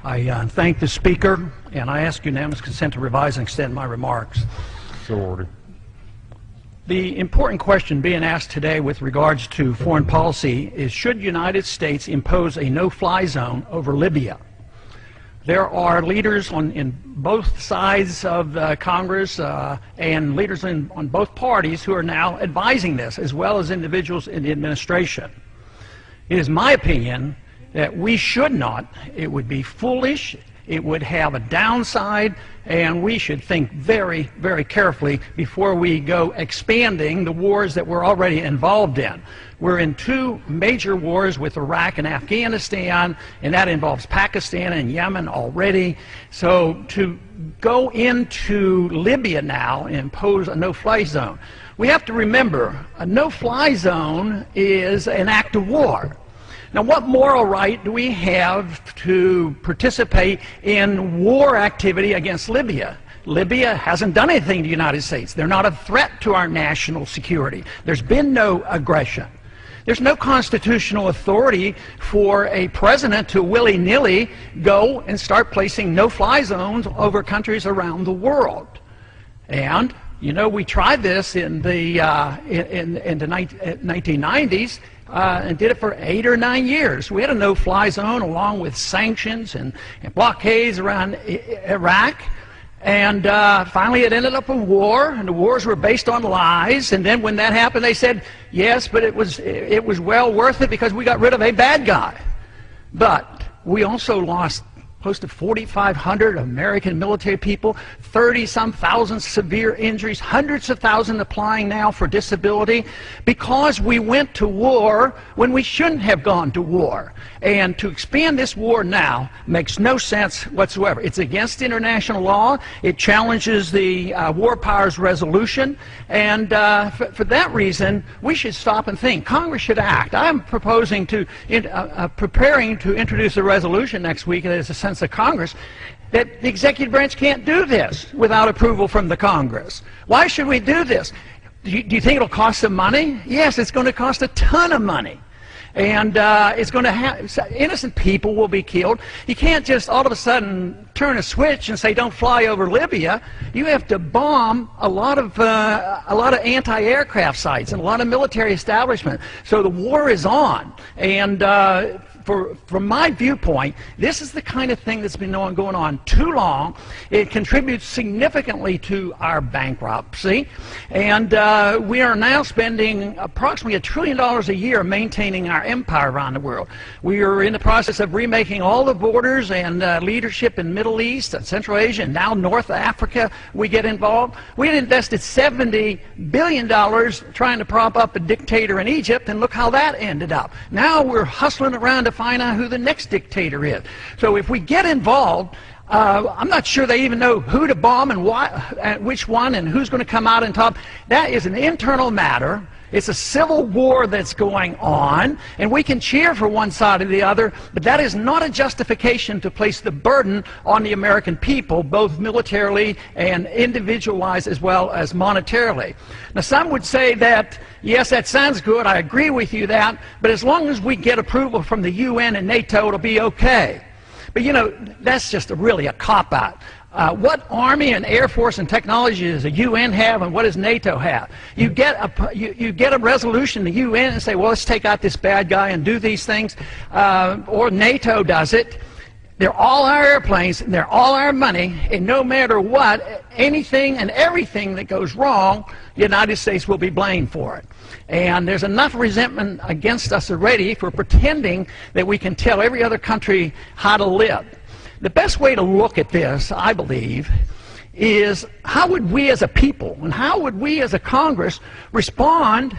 I thank the Speaker, and I ask unanimous consent to revise and extend my remarks. So ordered. The important question being asked today with regards to foreign policy is, should the United States impose a no-fly zone over Libya? There are leaders in both sides of Congress and leaders on both parties who are now advising this, as well as individuals in the administration. It is my opinion that we should not. It would be foolish. It would have a downside, and we should think very, very carefully before we go expanding the wars that we're already involved in. We're in two major wars with Iraq and Afghanistan, and that involves Pakistan and Yemen already. So to go into Libya now and impose a no-fly zone, we have to remember a no-fly zone is an act of war. Now, what moral right do we have to participate in war activity against Libya? Libya hasn't done anything to the United States. They're not a threat to our national security. There's been no aggression. There's no constitutional authority for a president to willy-nilly go and start placing no-fly zones over countries around the world. And, you know, we tried this in the 1990s. And did it for 8 or 9 years. We had a no-fly zone along with sanctions and blockades around Iraq. And finally it ended up in war, and the wars were based on lies. And then when that happened, they said, yes, but it was well worth it because we got rid of a bad guy. But we also lost close to 4,500 American military people, 30-some thousand severe injuries, hundreds of thousands applying now for disability, because we went to war when we shouldn't have gone to war. And to expand this war now makes no sense whatsoever. It's against international law. It challenges the War Powers Resolution. And for that reason, we should stop and think. Congress should act. I'm proposing to, preparing to introduce a resolution next week that is a sense of Congress that the executive branch can't do this without approval from the Congress. Why should we do this? Do you think it'll cost some money? Yes, it's going to cost a ton of money. And it's going to have, innocent people will be killed. You can't just all of a sudden turn a switch and say don't fly over Libya. You have to bomb a lot of anti-aircraft sites and a lot of military establishment. So the war is on. And from my viewpoint, this is the kind of thing that's been going on too long. It contributes significantly to our bankruptcy. And we are now spending approximately $1 trillion a year maintaining our empire around the world. We are in the process of remaking all the borders and leadership in Middle East and Central Asia, and now North Africa we get involved. We had invested $70 billion trying to prop up a dictator in Egypt, and look how that ended up. Now we're hustling around to find out who the next dictator is. So if we get involved, I'm not sure they even know who to bomb and why, which one, and who's going to come out on top. That is an internal matter. It's a civil war that's going on, and we can cheer for one side or the other, but that is not a justification to place the burden on the American people, both militarily and individualized as well as monetarily. Now, some would say that, yes, that sounds good, I agree with you that, but as long as we get approval from the UN and NATO, it'll be okay. But, you know, that's just really a cop-out. What Army and Air Force and technology does the UN have, and what does NATO have? You get a resolution in the UN and say, well, let's take out this bad guy and do these things, or NATO does it. They're all our airplanes, and they're all our money, and no matter what, anything and everything that goes wrong, the United States will be blamed for it. And there's enough resentment against us already for pretending that we can tell every other country how to live. The best way to look at this, I believe, is how would we as a people and how would we as a Congress respond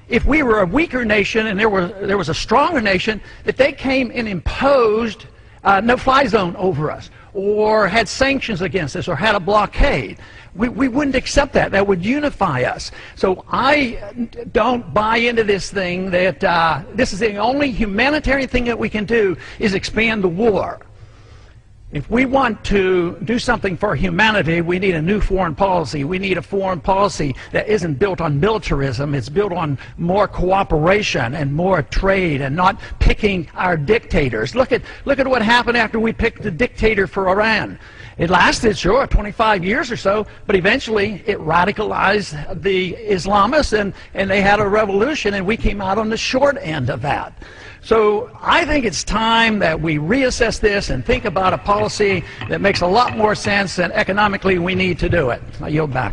if we were a weaker nation and there was a stronger nation that they came and imposed no-fly zone over us, or had sanctions against us, or had a blockade. We wouldn't accept that. That would unify us. So I don't buy into this thing that this is the only humanitarian thing that we can do is expand the war. If we want to do something for humanity, we need a new foreign policy. We need a foreign policy that isn't built on militarism. It's built on more cooperation and more trade and not picking our dictators. Look at what happened after we picked the dictator for Iran. It lasted, sure, 25 years or so, but eventually it radicalized the Islamists and they had a revolution, and we came out on the short end of that. So I think it's time that we reassess this and think about a policy that makes a lot more sense, and economically we need to do it. I yield back.